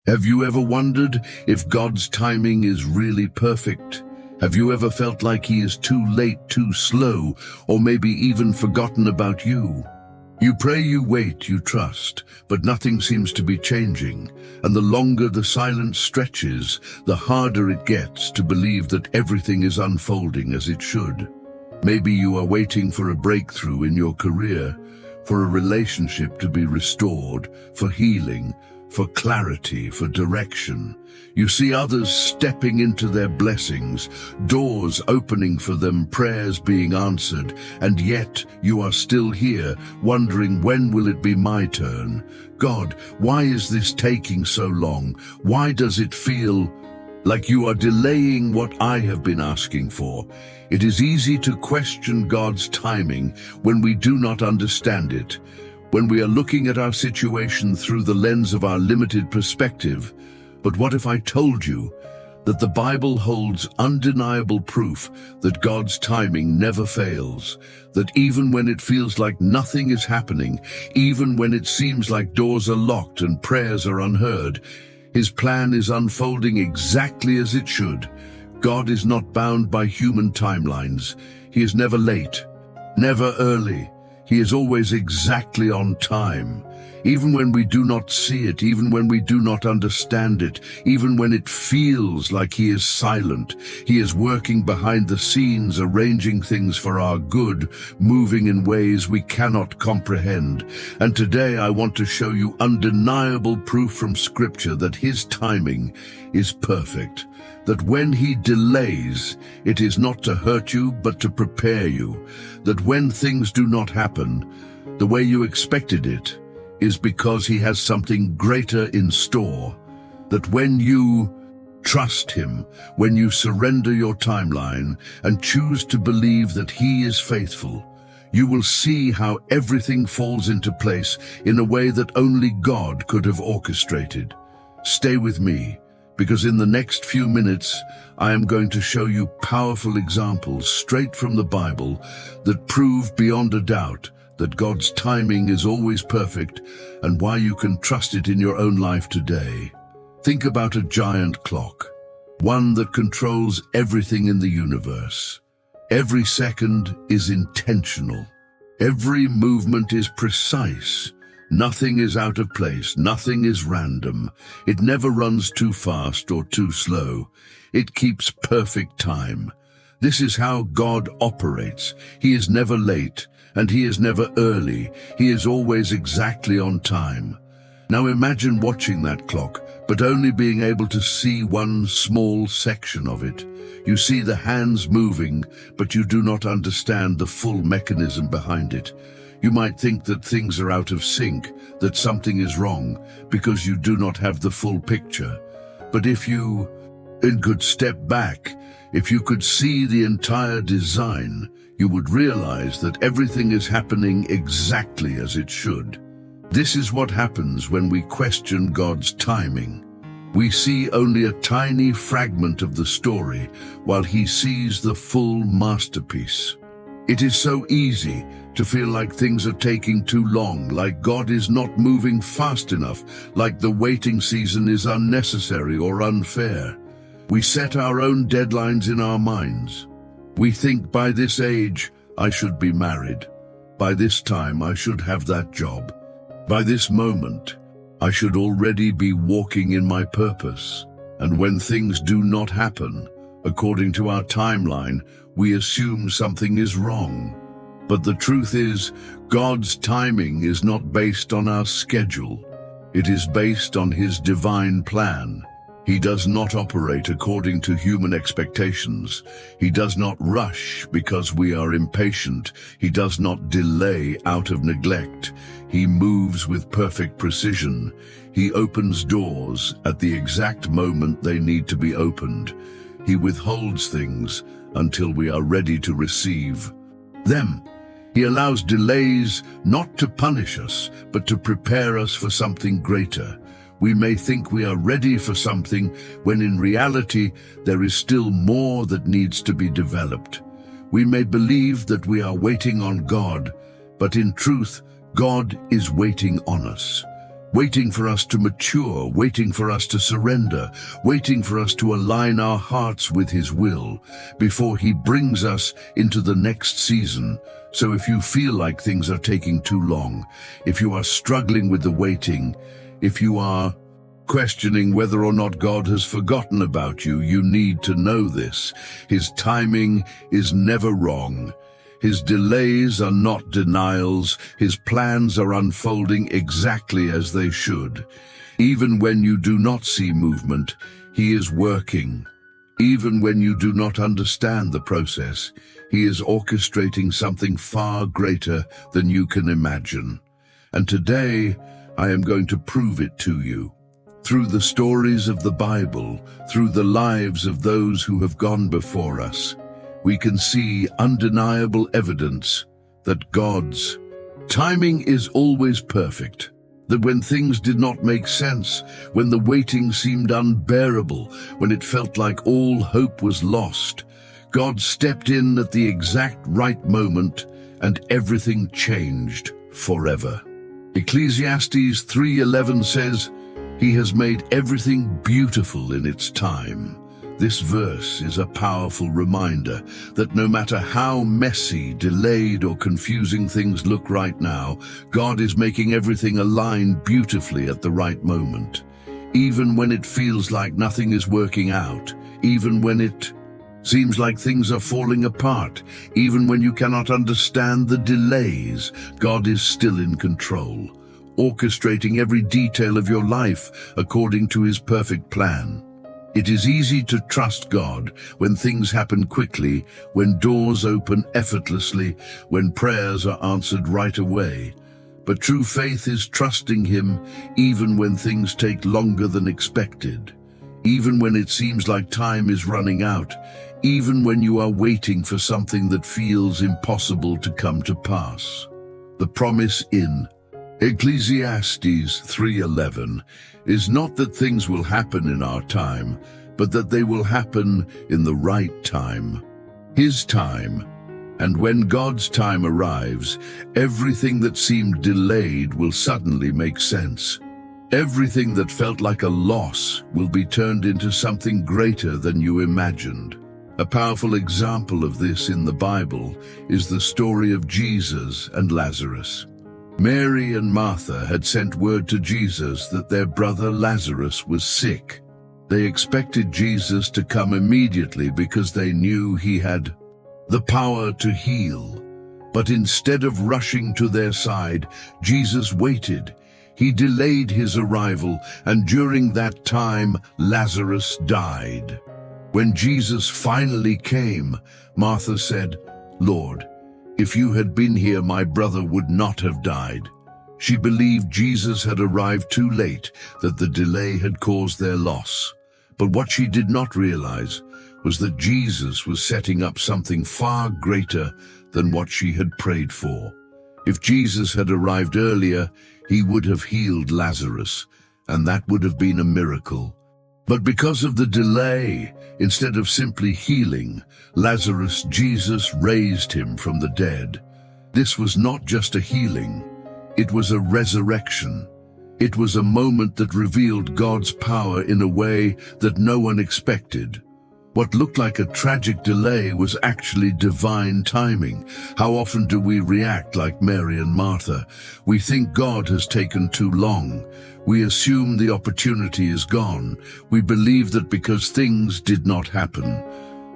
Have you ever wondered if God's timing is really perfect? Have you ever felt like He is too late, too slow, or maybe even forgotten about you? You pray, you wait, you trust, but nothing seems to be changing, and the longer the silence stretches, the harder it gets to believe that everything is unfolding as it should. Maybe you are waiting for a breakthrough in your career, for a relationship to be restored, for healing, for clarity, for direction. You see others stepping into their blessings, doors opening for them, prayers being answered, and yet you are still here, wondering, when will it be my turn? God, why is this taking so long? Why does it feel like you are delaying what I have been asking for? It is easy to question God's timing when we do not understand it, when we are looking at our situation through the lens of our limited perspective. But what if I told you that the Bible holds undeniable proof that God's timing never fails, that even when it feels like nothing is happening, even when it seems like doors are locked and prayers are unheard, His plan is unfolding exactly as it should. God is not bound by human timelines. He is never late, never early. He is always exactly on time. Even when we do not see it, even when we do not understand it, even when it feels like He is silent, He is working behind the scenes, arranging things for our good, moving in ways we cannot comprehend. And today I want to show you undeniable proof from Scripture that His timing is perfect. That when He delays, it is not to hurt you, but to prepare you. That when things do not happen the way you expected it, is because He has something greater in store. That when you trust Him, when you surrender your timeline and choose to believe that He is faithful, you will see how everything falls into place in a way that only God could have orchestrated. Stay with me, because in the next few minutes, I am going to show you powerful examples straight from the Bible that prove beyond a doubt that God's timing is always perfect and why you can trust it in your own life today. Think about a giant clock, one that controls everything in the universe. Every second is intentional. Every movement is precise. Nothing is out of place, nothing is random. It never runs too fast or too slow. It keeps perfect time. This is how God operates. He is never late, and He is never early. He is always exactly on time. Now imagine watching that clock, but only being able to see one small section of it. You see the hands moving, but you do not understand the full mechanism behind it. You might think that things are out of sync, that something is wrong, because you do not have the full picture. But if you could step back, if you could see the entire design, you would realize that everything is happening exactly as it should. This is what happens when we question God's timing. We see only a tiny fragment of the story, while He sees the full masterpiece. It is so easy to feel like things are taking too long, like God is not moving fast enough, like the waiting season is unnecessary or unfair. We set our own deadlines in our minds. We think, by this age, I should be married. By this time, I should have that job. By this moment, I should already be walking in my purpose. And when things do not happen according to our timeline, we assume something is wrong. But the truth is, God's timing is not based on our schedule. It is based on His divine plan. He does not operate according to human expectations. He does not rush because we are impatient. He does not delay out of neglect. He moves with perfect precision. He opens doors at the exact moment they need to be opened. He withholds things until we are ready to receive them. He allows delays not to punish us, but to prepare us for something greater. We may think we are ready for something when in reality there is still more that needs to be developed. We may believe that we are waiting on God, but in truth, God is waiting on us. waiting for us to mature, waiting for us to surrender, waiting for us to align our hearts with His will before He brings us into the next season. So if you feel like things are taking too long, if you are struggling with the waiting, if you are questioning whether or not God has forgotten about you, you need to know this. His timing is never wrong. His delays are not denials. His plans are unfolding exactly as they should. Even when you do not see movement, He is working. Even when you do not understand the process, He is orchestrating something far greater than you can imagine. And today, I am going to prove it to you. Through the stories of the Bible, through the lives of those who have gone before us, we can see undeniable evidence that God's timing is always perfect. That when things did not make sense, when the waiting seemed unbearable, when it felt like all hope was lost, God stepped in at the exact right moment and everything changed forever. Ecclesiastes 3:11 says, "He has made everything beautiful in its time." This verse is a powerful reminder that no matter how messy, delayed, or confusing things look right now, God is making everything align beautifully at the right moment. Even when it feels like nothing is working out, even when it seems like things are falling apart, even when you cannot understand the delays, God is still in control, orchestrating every detail of your life according to His perfect plan. It is easy to trust God when things happen quickly, when doors open effortlessly, when prayers are answered right away. But true faith is trusting Him even when things take longer than expected, even when it seems like time is running out, even when you are waiting for something that feels impossible to come to pass. The promise in Ecclesiastes 3:11 is not that things will happen in our time, but that they will happen in the right time, His time. And when God's time arrives, everything that seemed delayed will suddenly make sense. Everything that felt like a loss will be turned into something greater than you imagined. A powerful example of this in the Bible is the story of Jesus and Lazarus. Mary and Martha had sent word to Jesus that their brother Lazarus was sick. They expected Jesus to come immediately because they knew He had the power to heal. But instead of rushing to their side, Jesus waited. He delayed His arrival, and during that time, Lazarus died. When Jesus finally came, Martha said, "Lord, if you had been here, my brother would not have died." She believed Jesus had arrived too late, that the delay had caused their loss. But what she did not realize was that Jesus was setting up something far greater than what she had prayed for. If Jesus had arrived earlier, He would have healed Lazarus, and that would have been a miracle. But because of the delay, instead of simply healing Lazarus, Jesus raised him from the dead. This was not just a healing, it was a resurrection. It was a moment that revealed God's power in a way that no one expected. What looked like a tragic delay was actually divine timing. How often do we react like Mary and Martha? We think God has taken too long. We assume the opportunity is gone. We believe that because things did not happen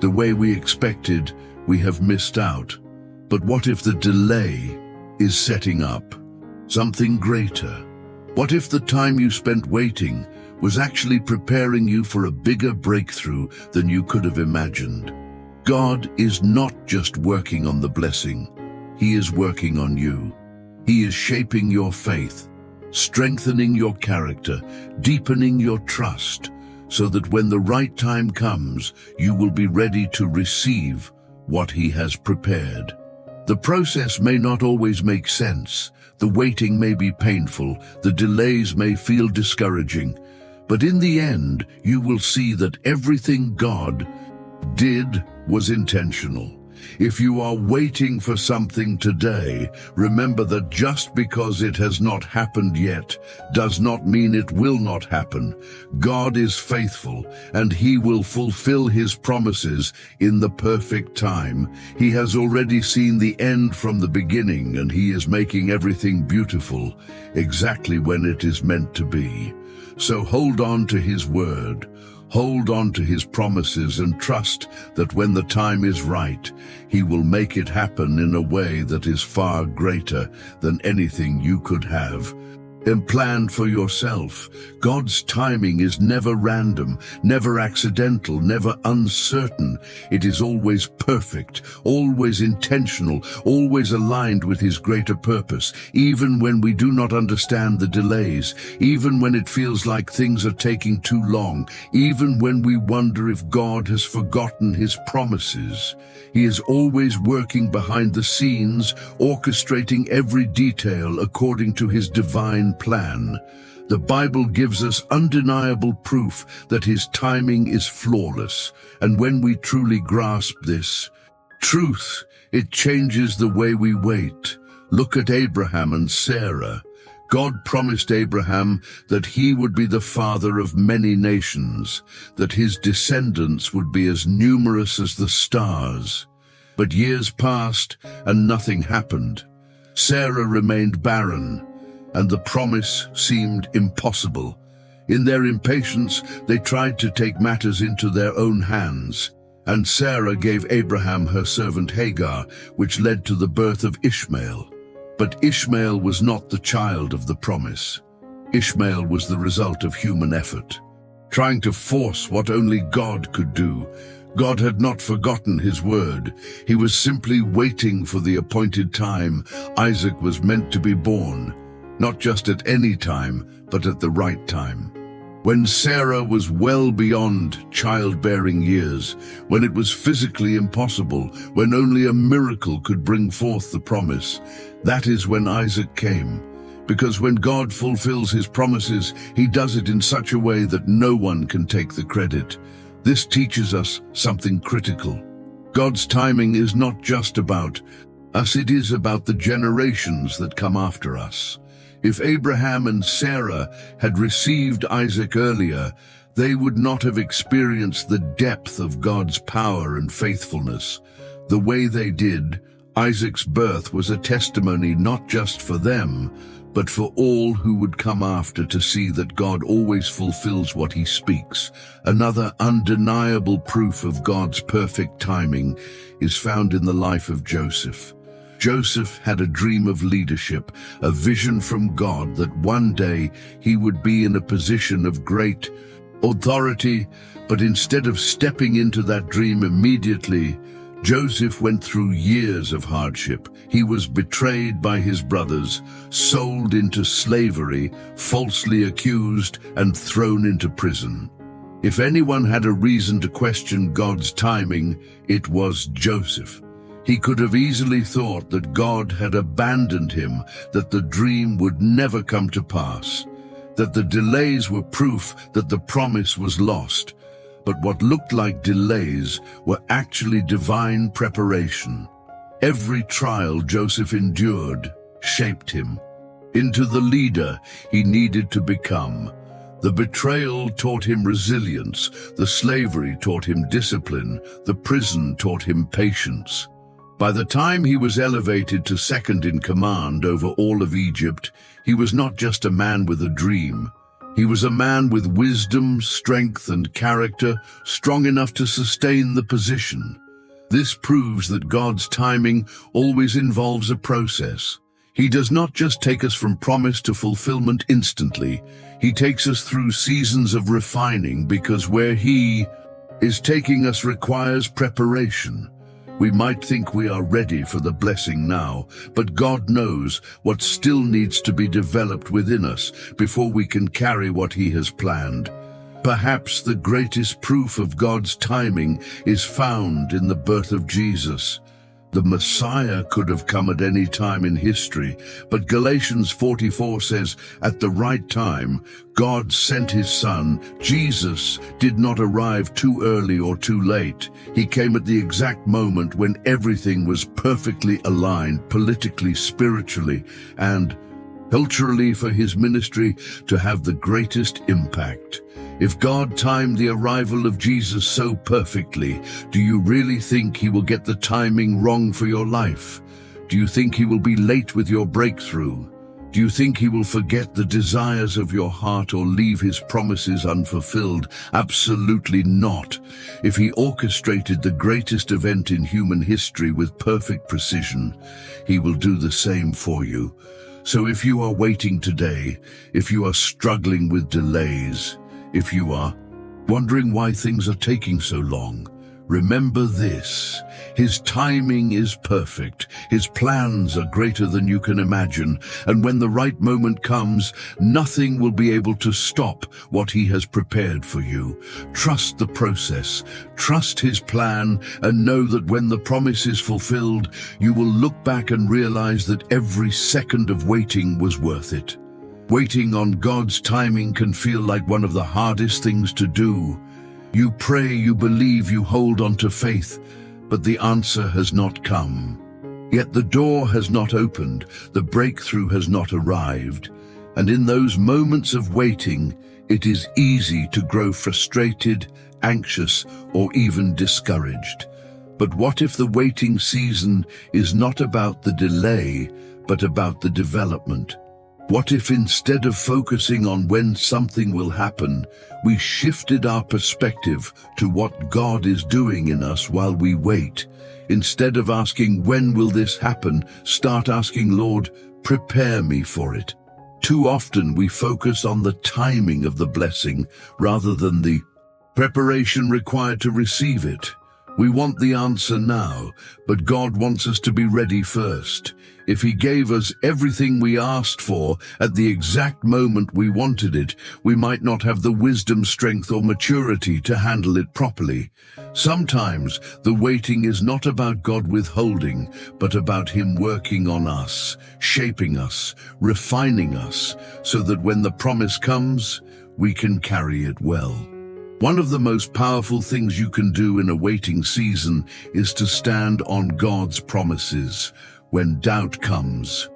the way we expected, we have missed out. But what if the delay is setting up something greater? What if the time you spent waiting was actually preparing you for a bigger breakthrough than you could have imagined? God is not just working on the blessing, He is working on you. He is shaping your faith, strengthening your character, deepening your trust, so that when the right time comes, you will be ready to receive what He has prepared. The process may not always make sense. The waiting may be painful. The delays may feel discouraging. But in the end, you will see that everything God did was intentional. If you are waiting for something today, remember that just because it has not happened yet does not mean it will not happen. God is faithful, and He will fulfill His promises in the perfect time. He has already seen the end from the beginning, and He is making everything beautiful, exactly when it is meant to be. So hold on to His word. Hold on to His promises and trust that when the time is right, He will make it happen in a way that is far greater than anything you could have and planned for yourself. God's timing is never random, never accidental, never uncertain. It is always perfect, always intentional, always aligned with His greater purpose, even when we do not understand the delays, even when it feels like things are taking too long, even when we wonder if God has forgotten His promises. He is always working behind the scenes, orchestrating every detail according to His divine plan. The Bible gives us undeniable proof that His timing is flawless, and when we truly grasp this truth, it changes the way we wait. Look at Abraham and Sarah. God promised Abraham that he would be the father of many nations, that his descendants would be as numerous as the stars. But years passed and nothing happened. Sarah remained barren, and the promise seemed impossible. In their impatience, they tried to take matters into their own hands, and Sarah gave Abraham her servant Hagar, which led to the birth of Ishmael. But Ishmael was not the child of the promise. Ishmael was the result of human effort, trying to force what only God could do. God had not forgotten His word. He was simply waiting for the appointed time. Isaac was meant to be born, not just at any time, but at the right time. When Sarah was well beyond childbearing years, when it was physically impossible, when only a miracle could bring forth the promise, that is when Isaac came. Because when God fulfills His promises, He does it in such a way that no one can take the credit. This teaches us something critical. God's timing is not just about us, it is about the generations that come after us. If Abraham and Sarah had received Isaac earlier, they would not have experienced the depth of God's power and faithfulness. The way they did, Isaac's birth was a testimony not just for them, but for all who would come after, to see that God always fulfills what He speaks. Another undeniable proof of God's perfect timing is found in the life of Joseph. Joseph had a dream of leadership, a vision from God that one day he would be in a position of great authority, but instead of stepping into that dream immediately, Joseph went through years of hardship. He was betrayed by his brothers, sold into slavery, falsely accused, and thrown into prison. If anyone had a reason to question God's timing, it was Joseph. He could have easily thought that God had abandoned him, that the dream would never come to pass, that the delays were proof that the promise was lost. But what looked like delays were actually divine preparation. Every trial Joseph endured shaped him into the leader he needed to become. The betrayal taught him resilience, the slavery taught him discipline, the prison taught him patience. By the time he was elevated to second in command over all of Egypt, he was not just a man with a dream. He was a man with wisdom, strength, and character, strong enough to sustain the position. This proves that God's timing always involves a process. He does not just take us from promise to fulfillment instantly. He takes us through seasons of refining, because where He is taking us requires preparation. We might think we are ready for the blessing now, but God knows what still needs to be developed within us before we can carry what He has planned. Perhaps the greatest proof of God's timing is found in the birth of Jesus. The Messiah could have come at any time in history, but Galatians 44 says, at the right time, God sent his Son. Jesus did not arrive too early or too late. He came at the exact moment when everything was perfectly aligned, politically, spiritually, and culturally, for his ministry to have the greatest impact. If God timed the arrival of Jesus so perfectly, do you really think he will get the timing wrong for your life? Do you think he will be late with your breakthrough? Do you think he will forget the desires of your heart or leave his promises unfulfilled? Absolutely not. If he orchestrated the greatest event in human history with perfect precision, he will do the same for you. So if you are waiting today, if you are struggling with delays, if you are wondering why things are taking so long, remember this: his timing is perfect. His plans are greater than you can imagine. And when the right moment comes, nothing will be able to stop what he has prepared for you. Trust the process, trust his plan, and know that when the promise is fulfilled, you will look back and realize that every second of waiting was worth it. Waiting on God's timing can feel like one of the hardest things to do. You pray, you believe, you hold on to faith, but the answer has not come. Yet the door has not opened, the breakthrough has not arrived. And in those moments of waiting, it is easy to grow frustrated, anxious, or even discouraged. But what if the waiting season is not about the delay, but about the development? What if instead of focusing on when something will happen, we shifted our perspective to what God is doing in us while we wait? Instead of asking, when will this happen, start asking, Lord, prepare me for it. Too often we focus on the timing of the blessing rather than the preparation required to receive it. We want the answer now, but God wants us to be ready first. If he gave us everything we asked for at the exact moment we wanted it, we might not have the wisdom, strength, or maturity to handle it properly. Sometimes the waiting is not about God withholding, but about him working on us, shaping us, refining us, so that when the promise comes, we can carry it well. One of the most powerful things you can do in a waiting season is to stand on God's promises. When doubt comes,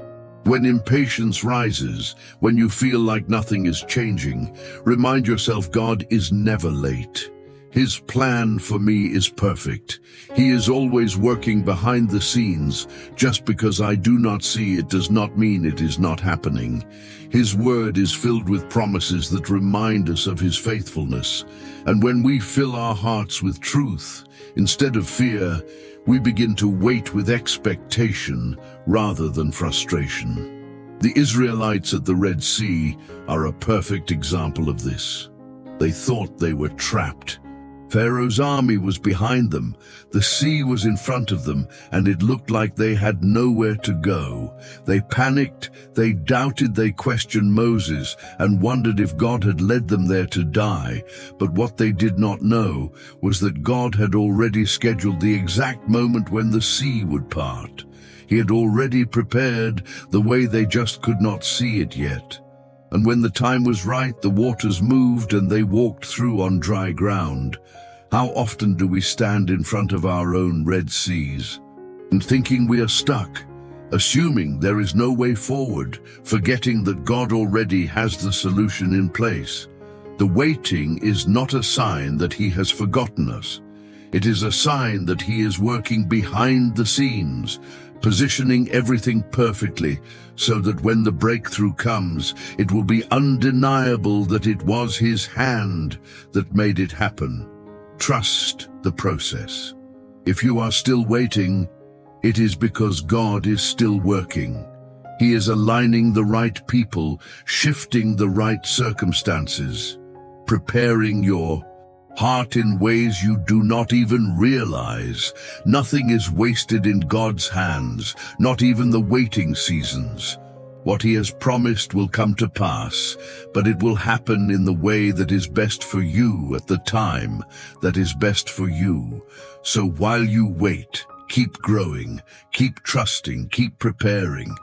when impatience rises, when you feel like nothing is changing, remind yourself God is never late. His plan for me is perfect. He is always working behind the scenes. Just because I do not see it does not mean it is not happening. His word is filled with promises that remind us of his faithfulness. And when we fill our hearts with truth, instead of fear, we begin to wait with expectation rather than frustration. The Israelites at the Red Sea are a perfect example of this. They thought they were trapped. Pharaoh's army was behind them, the sea was in front of them, and it looked like they had nowhere to go. They panicked, they doubted, they questioned Moses, and wondered if God had led them there to die. But what they did not know was that God had already scheduled the exact moment when the sea would part. He had already prepared the way, they just could not see it yet. And when the time was right, the waters moved and they walked through on dry ground. How often do we stand in front of our own Red Seas and thinking we are stuck, assuming there is no way forward, forgetting that God already has the solution in place? The waiting is not a sign that he has forgotten us. It is a sign that he is working behind the scenes, positioning everything perfectly, so that when the breakthrough comes, it will be undeniable that it was his hand that made it happen. Trust the process. If you are still waiting, it is because God is still working. He is aligning the right people, shifting the right circumstances, preparing your heart in ways you do not even realize. Nothing is wasted in God's hands, not even the waiting seasons. What he has promised will come to pass, but it will happen in the way that is best for you at the time that is best for you. So while you wait, Keep growing, keep trusting, keep preparing,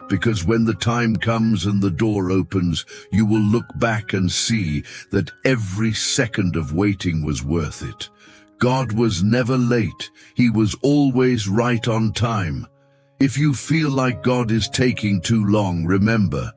because when the time comes and the door opens, you will look back and see that every second of waiting was worth it. God was never late. He was always right on time. If you feel like God is taking too long, remember,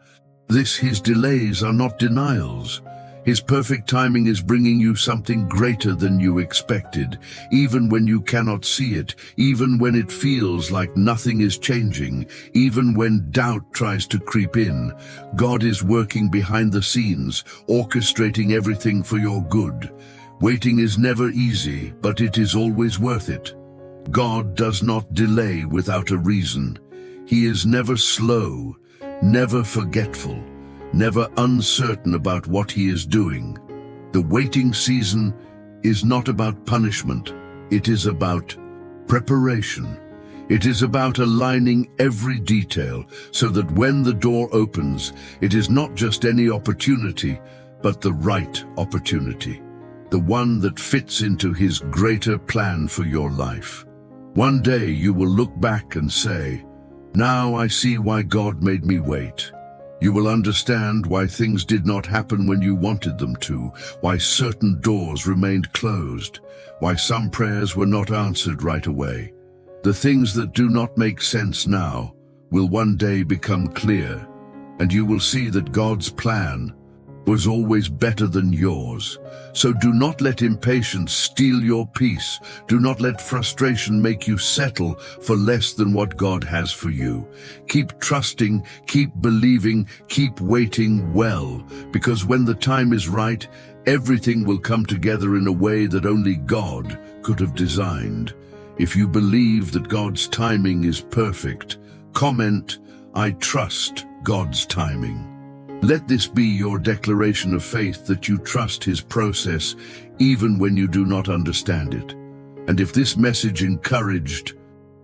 his delays are not denials. His perfect timing is bringing you something greater than you expected, even when you cannot see it, even when it feels like nothing is changing, even when doubt tries to creep in. God is working behind the scenes, orchestrating everything for your good. Waiting is never easy, but it is always worth it. God does not delay without a reason. He is never slow, never forgetful, never uncertain about what he is doing. The waiting season is not about punishment. It is about preparation. It is about aligning every detail so that when the door opens, it is not just any opportunity, but the right opportunity, the one that fits into his greater plan for your life. One day you will look back and say, "Now I see why God made me wait." You will understand why things did not happen when you wanted them to, why certain doors remained closed, why some prayers were not answered right away. The things that do not make sense now will one day become clear, and you will see that God's plan was always better than yours. So do not let impatience steal your peace. Do not let frustration make you settle for less than what God has for you. Keep trusting, keep believing, keep waiting well, because when the time is right, everything will come together in a way that only God could have designed. If you believe that God's timing is perfect, comment, "I trust God's timing." Let this be your declaration of faith that you trust his process even when you do not understand it. And if this message encouraged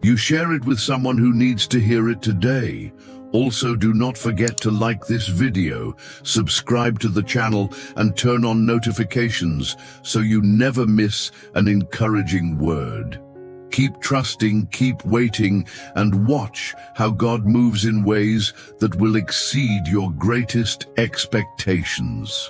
you, share it with someone who needs to hear it today. Also, do not forget to like this video, subscribe to the channel, and turn on notifications so you never miss an encouraging word. Keep trusting, keep waiting, and watch how God moves in ways that will exceed your greatest expectations.